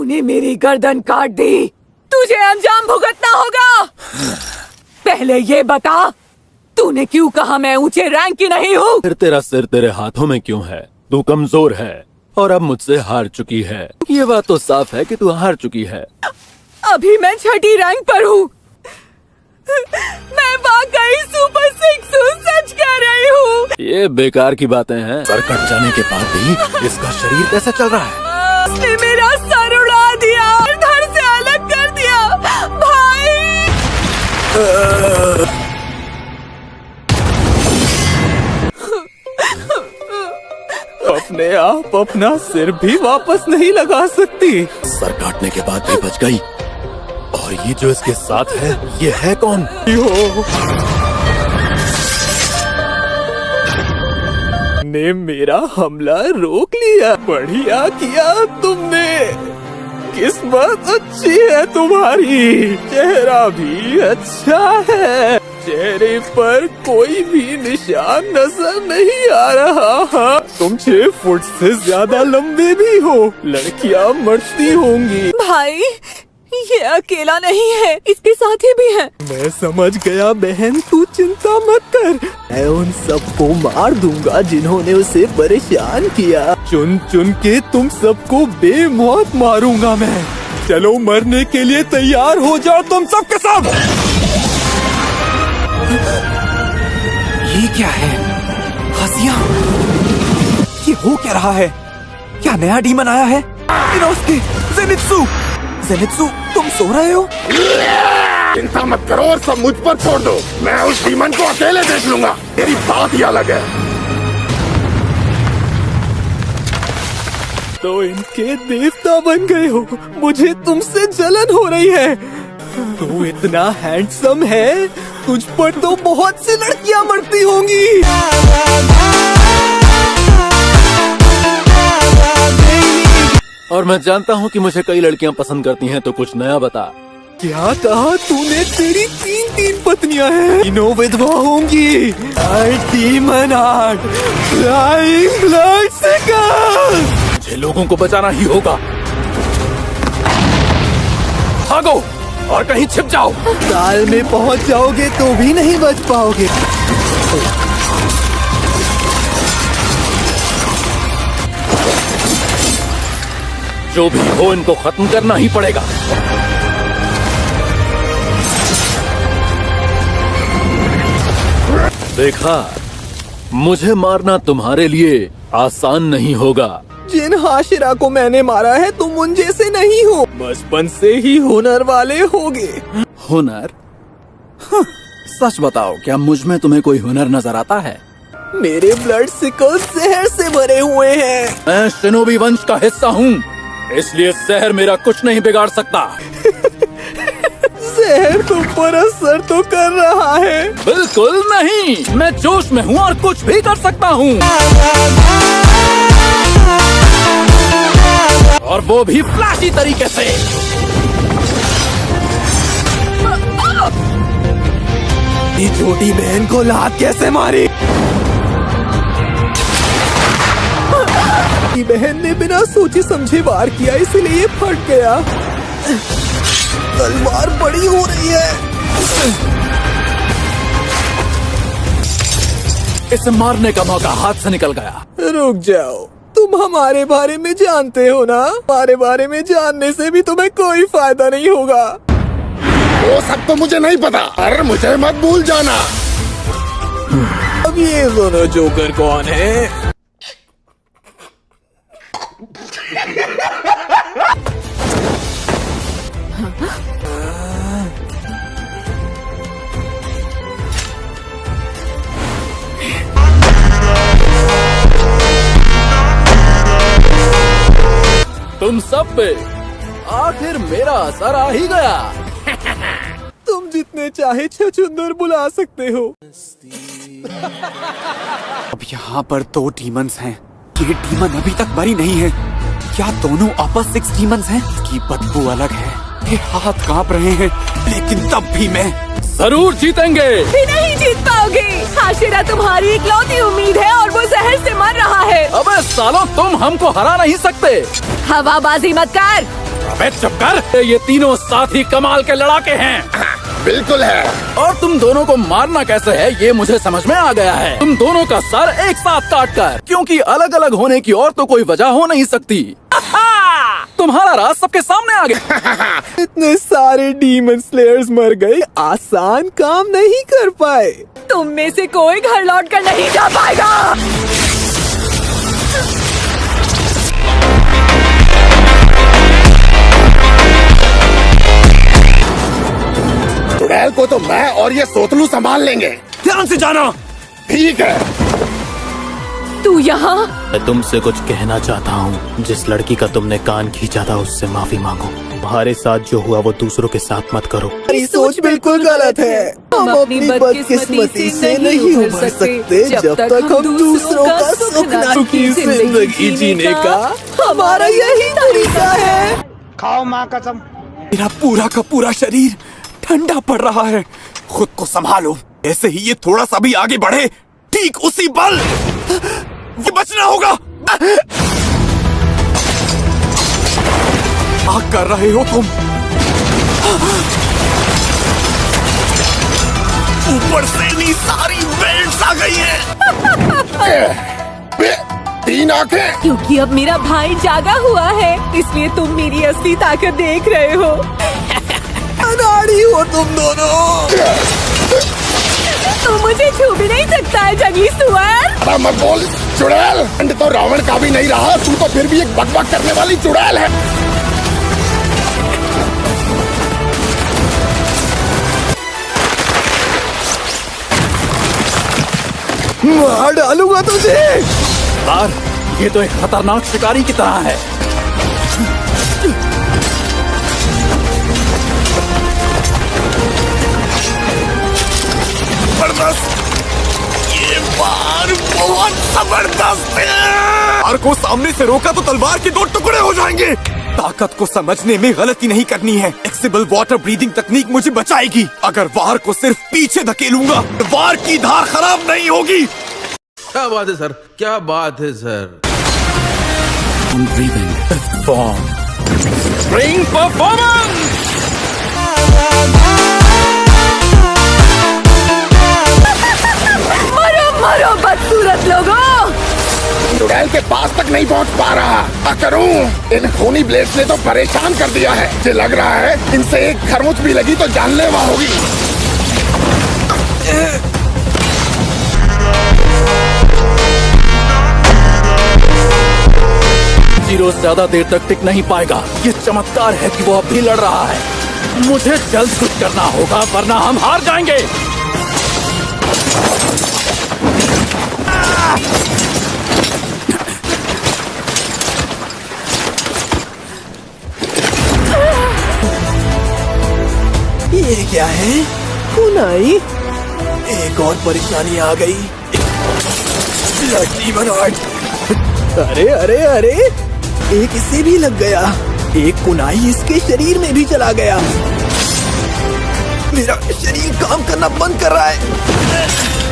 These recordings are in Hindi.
तूने मेरी गर्दन काट दी, तुझे अंजाम भुगतना होगा। पहले ये बता, तूने क्यों कहा मैं ऊंचे रैंक की नहीं हूँ? फिर तेरा सिर तेरे हाथों में क्यों है? तू कमजोर है और अब मुझसे हार चुकी है। ये बात तो साफ है कि तू हार चुकी है। अभी मैं 6ठी रैंक पर हूँ। मैं वाकई सुपर 6 हूँ, सच कह रही हूँ। ये बेकार की बातें हैं। सर कट जाने के बाद भी इसका शरीर कैसे चल रहा है? उसने मेरा सर उड़ा दिया और घर से अलग कर दिया। भाई अपने आप अपना सिर भी वापस नहीं लगा सकती। सर काटने के बाद भी बच गई। और ये जो इसके साथ है, ये है कौन? ने मेरा हमला रोक लिया। बढ़िया किया तुमने। किस्मत अच्छी है तुम्हारी। चेहरा भी अच्छा है। चेहरे पर कोई भी निशान नजर नहीं आ रहा। तुम 6 फुट से ज्यादा लंबे भी हो। लड़कियां मरती होंगी। भाई, ये अकेला नहीं है, इसके साथी भी है। मैं समझ गया बहन, तू चिंता मत कर। मैं उन सबको मार दूंगा जिन्होंने उसे परेशान किया। चुन चुन के तुम सबको बेमौत मारूंगा मैं। चलो मरने के लिए तैयार हो जाओ तुम सब के सब। ये क्या है? हसिया, ये हो क्या रहा है? क्या नया डीमन आया है? इनोस्के, ज़ेनित्सु, ज़ेनित्सु, तुम सो रहे हो? चिंता मत करो और सब मुझ पर छोड़ दो। मैं उस डीमन को अकेले देख लूंगा। तेरी बात ही अलग है। तो इनके देवता बन गए हो। मुझे तुमसे जलन हो रही है। तू इतना हैंडसम है, तुझ पर तो बहुत सी लड़कियां मरती होंगी। और मैं जानता हूँ कि मुझे कई लड़कियाँ पसंद करती हैं, तो कुछ नया बता। क्या कहा तूने? तेरी 3 पत्नियां हैं। तीनों विधवा होंगी। Demon art, flying blood sickle. मुझे लोगों को बचाना ही होगा। भागो और कहीं छिप जाओ। साल में पहुंच जाओगे तो भी नहीं बच पाओगे। जो भी हो, इनको खत्म करना ही पड़ेगा। देखा, मुझे मारना तुम्हारे लिए आसान नहीं होगा। जिन हाशिरा को मैंने मारा है तुम उन जैसे नहीं हो। बचपन से ही हुनर वाले होगे। हुनर? सच बताओ, क्या मुझ में तुम्हें कोई हुनर नजर आता है? मेरे ब्लड सिकल जहर से भरे हुए हैं। मैं शिनोबी वंश का हिस्सा हूँ, इसलिए जहर मेरा कुछ नहीं बिगाड़ सकता। जहर तुम पर असर तो कर रहा है। बिल्कुल नहीं, मैं जोश में हूँ और कुछ भी कर सकता हूँ। और वो भी फ्लैशी तरीके से। ये छोटी बहन को लात कैसे मारी? ये बहन ने बिना सोचे समझे वार किया, इसलिए ये फट गया। तलवार बड़ी हो रही है। इसे मारने का मौका हाथ से निकल गया। रुक जाओ, तुम हमारे बारे में जानते हो ना? हमारे बारे में जानने से भी तुम्हें कोई फायदा नहीं होगा। वो सब तो मुझे नहीं पता, पर मुझे मत भूल जाना। अब ये दोनों जोकर कौन है? तुम सब पे आखिर मेरा असर आ ही गया। तुम जितने चाहे छछूंदर बुला सकते हो। अब यहाँ पर 2 डीमंस हैं। ये डीमन अभी तक मरी नहीं है। क्या दोनों आपस 6 डीमंस हैं? की बदबू अलग है। ये हाथ कांप रहे हैं, लेकिन तब भी मैं जरूर जीतेंगे। भी नहीं जीत पाओगे। हाशिरा तुम्हारी इकलौती उम्मीद है और वो जहर से मर रहा है। अबे सालों, तुम हमको हरा नहीं सकते। हवाबाजी मत कर। अबे चुप कर, ये तीनों साथ ही कमाल के लड़ाके हैं। बिल्कुल है। और तुम दोनों को मारना कैसे है ये मुझे समझ में आ गया है। तुम दोनों का सर एक साथ काट कर, क्योंकि अलग अलग होने की और तो कोई वजह हो नहीं सकती। तुम्हारा राज सबके सामने आ गया। इतने सारे डीमन स्लेयर्स मर गए, आसान काम नहीं कर पाए। तुम में से कोई घर लौट कर नहीं जा पाएगा। चुड़ैल को तो मैं और ये सोतलू संभाल लेंगे। ध्यान से जाना। ठीक है। तू यहाँ? मैं तुमसे कुछ कहना चाहता हूँ। जिस लड़की का तुमने कान खींचा था उससे माफी मांगो। तुम्हारे साथ जो हुआ वो दूसरों के साथ मत करो। मेरी सोच बिल्कुल गलत है। हम अपनी बदकिस्मती से नहीं उभर सकते जब तक हम दूसरों का सुखी जिंदगी जीने का हमारा यही तरीका है। खाओ माँ कसम। मेरा पूरा का पूरा शरीर ठंडा पड़ रहा है। खुद को संभालो, ऐसे ही ये थोड़ा सा भी आगे बढ़े ठीक उसी पल ये बचना होगा। आग कर रहे हो तुम। ऊपर से नहीं सारी बेल्ट्स आ गई है। तीन आंखें। क्योंकि अब मेरा भाई जागा हुआ है, इसलिए तुम मेरी असली ताकत देख रहे हो। अनाड़ी हो तुम दोनों। तू मुझे छू भी नहीं सकता है जंगली सुअर। अरे मत बोल चुड़ैल। अंत तो रावण का भी नहीं रहा, तू तो फिर भी एक बकबक करने वाली चुड़ैल है। मार डालूंगा तुझे। यार ये तो एक खतरनाक शिकारी की तरह है। जबरदस्त, ये वार बहुत जबरदस्त है। वार को सामने से रोका तो तलवार के दो टुकड़े हो जाएंगे। ताकत को समझने में गलती नहीं करनी है। फ्लेक्सिबल वाटर ब्रीदिंग तकनीक मुझे बचाएगी। अगर वार को सिर्फ पीछे धकेलूंगा तो वार की धार खराब नहीं होगी। क्या बात है सर, क्या बात है सर। Form spring performance. मरो मरो बदसूरत लोगों। चुड़ैल के पास तक नहीं पहुंच पा रहा। क्या करूं? इन खूनी ब्लेड्स ने तो परेशान कर दिया है। मुझे लग रहा है इनसे एक खरमुच भी लगी तो जानलेवा होगी। जीरो ज्यादा देर तक टिक नहीं पाएगा। ये चमत्कार है कि वो अब भी लड़ रहा है। मुझे जल्द कुछ करना होगा वरना हम हार जाएंगे। ये क्या है? कुनाई। एक और परेशानी आ गई। अरे अरे अरे, एक इसे भी लग गया। एक कुनाई इसके शरीर में भी चला गया। मेरा शरीर काम करना बंद कर रहा है।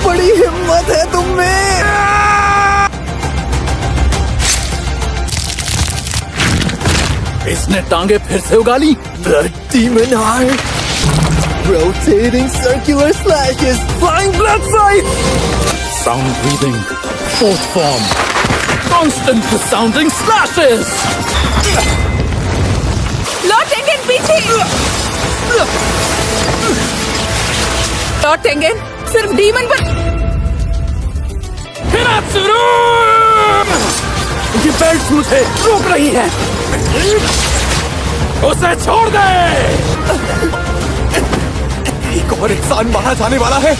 बड़ी हिम्मत है तुम में। इसने टांगे फिर से उगा ली। The demon heart. Rotating circular slashes. Flying blood sight. Sound breathing. Fourth form. Constant sounding slashes. Lord Tengen पीछे। लॉर्ड टेंगन सिर्फ डीमन पर। हिरात्सुरु! ये बेल्ट मुझे रोक रही है। उसे छोड़ दे। एक और इंसान मारा जाने वाला है।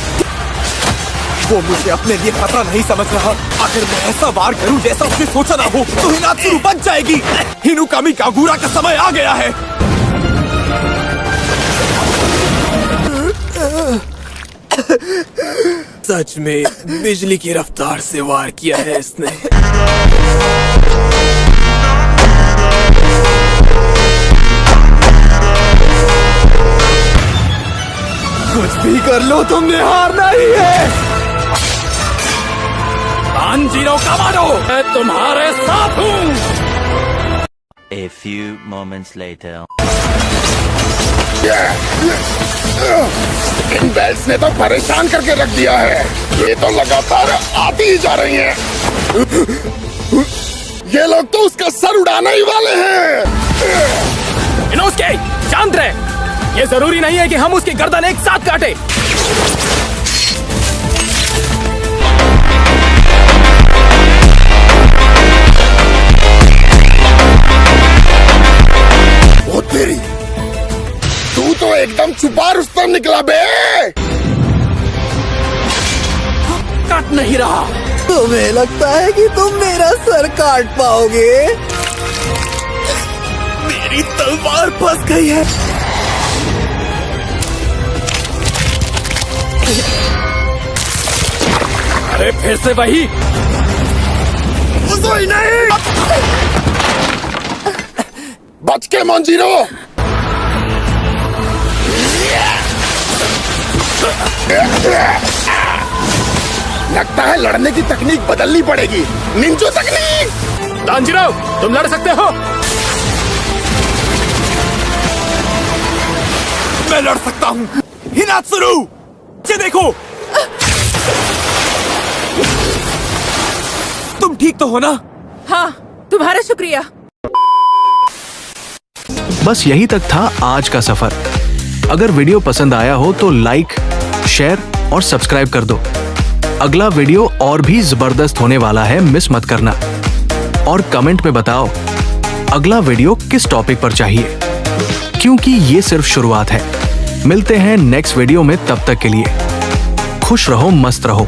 वो मुझे अपने लिए खतरा नहीं समझ रहा। अगर मैं ऐसा वार करूं जैसा उसने सोचा ना हो तो हिनात्सुरु बच जाएगी। हिनुकामी कागुरा का समय आ गया है। सच में बिजली की रफ्तार से वार किया है इसने। कुछ भी कर लो, तुमने हारना ही है। तानजीरो कामाडो, मैं तुम्हारे साथ हूँ। A few moments later. In belts ने तो परेशान करके रख दिया है। ये तो लगातार आती ही जा रही हैं। ये लोग तो उसका सर उड़ाने ही वाले हैं। इनोस्के, शांत रहे। ये जरूरी नहीं है कि हम उसकी गर्दन एक साथ काटे। वो तेरी, तू तो एकदम छुपा रुस्तम निकला बे। कट नहीं रहा। तुम्हें लगता है कि तुम मेरा सर काट पाओगे? मेरी तलवार फंस गई है। अरे फिर से वही। ही नहीं। बच के मंजीरो। लगता है लड़ने की तकनीक बदलनी पड़ेगी। निंजो तकनीक। तांजीरो, तुम लड़ सकते हो। मैं लड़ सकता हूँ। हिनात्सुरु, ये देखो। तुम ठीक तो हो ना? हाँ, तुम्हारा शुक्रिया। बस यही तक था आज का सफर। अगर वीडियो पसंद आया हो तो लाइक, शेयर और सब्सक्राइब कर दो। अगला वीडियो और भी जबरदस्त होने वाला है, मिस मत करना। और कमेंट में बताओ अगला वीडियो किस टॉपिक पर चाहिए, क्योंकि ये सिर्फ शुरुआत है। मिलते हैं नेक्स्ट वीडियो में, तब तक के लिए खुश रहो, मस्त रहो।